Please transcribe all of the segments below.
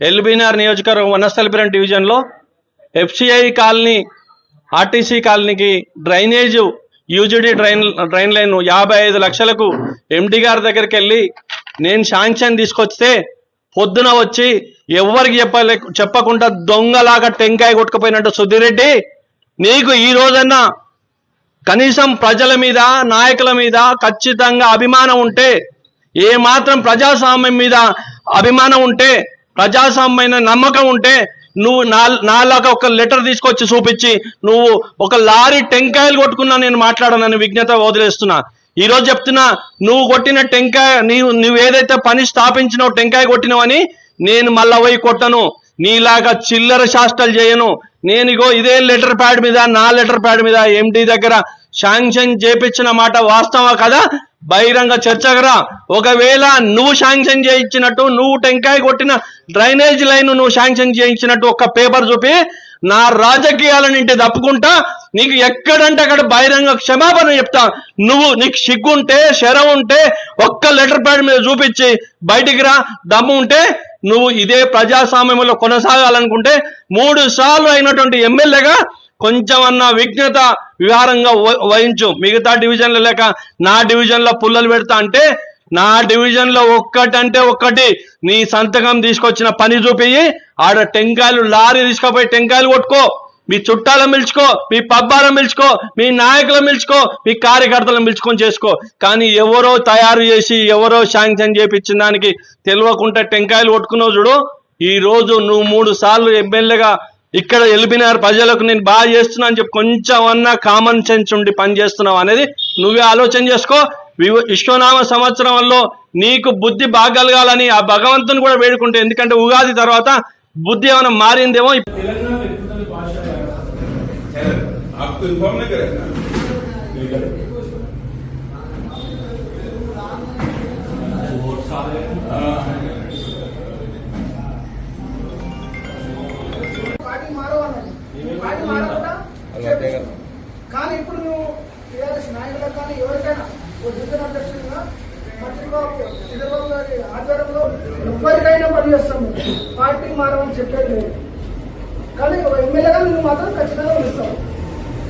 ఎల్బీనగర్ నియోజకవర్గం వనస్థలిపురం డివిజన్లో FCI colony RTC కాలనీకి డ్రైనేజ్ యూజీడీ డ్రైన్ లైన్ 55 లక్షలకు ఎండి గారి దగ్గరికి వెళ్ళి నేను శాంక్షన్ తీసుకొస్తే పొద్దున వచ్చి ఎవరికి చెప్పకుండా దొంగలాగా టెంకాయ కొట్టుకుపోయినట్టు సుధీరెడ్డి, నీకు ఈ రోజన్నా కనీసం ప్రజల మీద నాయకుల మీద ఖచ్చితంగా అభిమానం ఉంటే, ఏ మాత్రం ప్రజాస్వామ్యం మీద అభిమానం ఉంటే, ప్రజాస్వామ్యమైన నమ్మకం ఉంటే నువ్వు నాలాగా ఒక లెటర్ తీసుకొచ్చి చూపించి నువ్వు ఒక లారీ టెంకాయలు కొట్టుకున్నా నేను మాట్లాడనని విజ్ఞత వదిలేస్తున్నా. ఈరోజు చెప్తున్నా, నువ్వు కొట్టిన టెంకాయ నువ్వు ఏదైతే పని స్థాపించినావు టెంకాయ కొట్టినవని నేను మళ్ళా పోయి కొట్టను, నీలాగా చిల్లర శాస్త్రాలు చేయను. నేను ఇగో ఇదే లెటర్ ప్యాడ్ మీద నా లెటర్ ప్యాడ్ మీద ఎండి దగ్గర శాంక్షన్ చేపించిన మాట వాస్తవా కదా, బహిరంగ చర్చగరా. ఒకవేళ నువ్వు శాంక్షన్ చేయించినట్టు, నువ్వు టెంకాయ కొట్టిన డ్రైనేజ్ లైన్ నువ్వు శాంక్షన్ చేయించినట్టు ఒక్క పేపర్ చూపి నా రాజకీయాలన్నింటి తప్పుకుంటా, నీకు ఎక్కడంటే అక్కడ బహిరంగ క్షమాపణ చెప్తా. నీకు సిగ్గుంటే శరం ఉంటే ఒక్క లెటర్ ప్యాడ్ మీద చూపించి బయటికి రా. దమ్ము ఉంటే నువ్వు ఇదే ప్రజాస్వామ్యంలో కొనసాగాలనుకుంటే 3 సార్లు అయినటువంటి ఎమ్మెల్యేగా కొంచెం అన్న విజ్ఞత విహారంగా వహించు. మిగతా డివిజన్లు లేక నా డివిజన్లో పుల్లలు పెడతా అంటే, నా డివిజన్లో ఒక్కటంటే ఒక్కటి నీ సంతకం తీసుకొచ్చిన పని చూపి ఆడ టెంకాయలు లారీ తీసుకుపోయి టెంకాయలు కొట్టుకో, మీ చుట్టాలను పిలుచుకో, మీ పబ్బాలను పిలుచుకో, మీ నాయకులను పిలుచుకో, మీ కార్యకర్తలను పిలుచుకొని చేసుకో. కానీ ఎవరో తయారు చేసి ఎవరో శాంక్షన్ చేయించిన దానికి తెలియకుండా టెంకాయలు కొట్టుకున్నావు చూడు. ఈ రోజు నువ్వు 3 సార్లు ఎమ్మెల్యేగా ఇక్కడ ఎల్బీనగర్ ప్రజలకు నేను బాగా చేస్తున్నా అని చెప్పి కొంచెం అన్నా కామన్ సెన్స్ ఉండి పనిచేస్తున్నావు అనేది నువ్వే ఆలోచన చేసుకో. విశ్వనామ సంవత్సరంలో నీకు బుద్ధి బాగా కలగాలని ఆ భగవంతుని కూడా వేడుకుంటే, ఎందుకంటే ఉగాది తర్వాత బుద్ధి ఏమైనా మారిందేమో. కానీ ఇప్పుడు నువ్వు టీఆర్ఎస్ నాయకులకు కానీ ఎవరికైనా డివిజన్ అధ్యక్షులుగా చంద్రబాబు గారి ఆధ్వర్యంలో ఎవరికైనా పనిచేస్తాము, పార్టీ మారమని చెప్పేది లేదు. కానీ ఒక ఎమ్మెల్యేగా నువ్వు మాత్రం ఖచ్చితంగా పిలుస్తావు.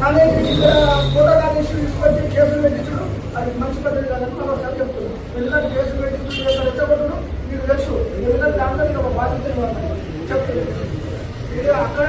కానీ ఇక్కడ పూర్వకాల ఇష్యూ తీసుకొచ్చి కేసులు పెట్టించడం అది మంచి పద్ధతి కాదని మనం ఒకసారి చెప్తున్నాం. ఎందుకంటే కేసులు పెట్టించి రెచ్చగొట్టడం మీకు తెలుసు. ఎందుకంటే దాంట్లో మీకు ఒక బాధ్యత చెప్తుంది. మీరు అక్కడ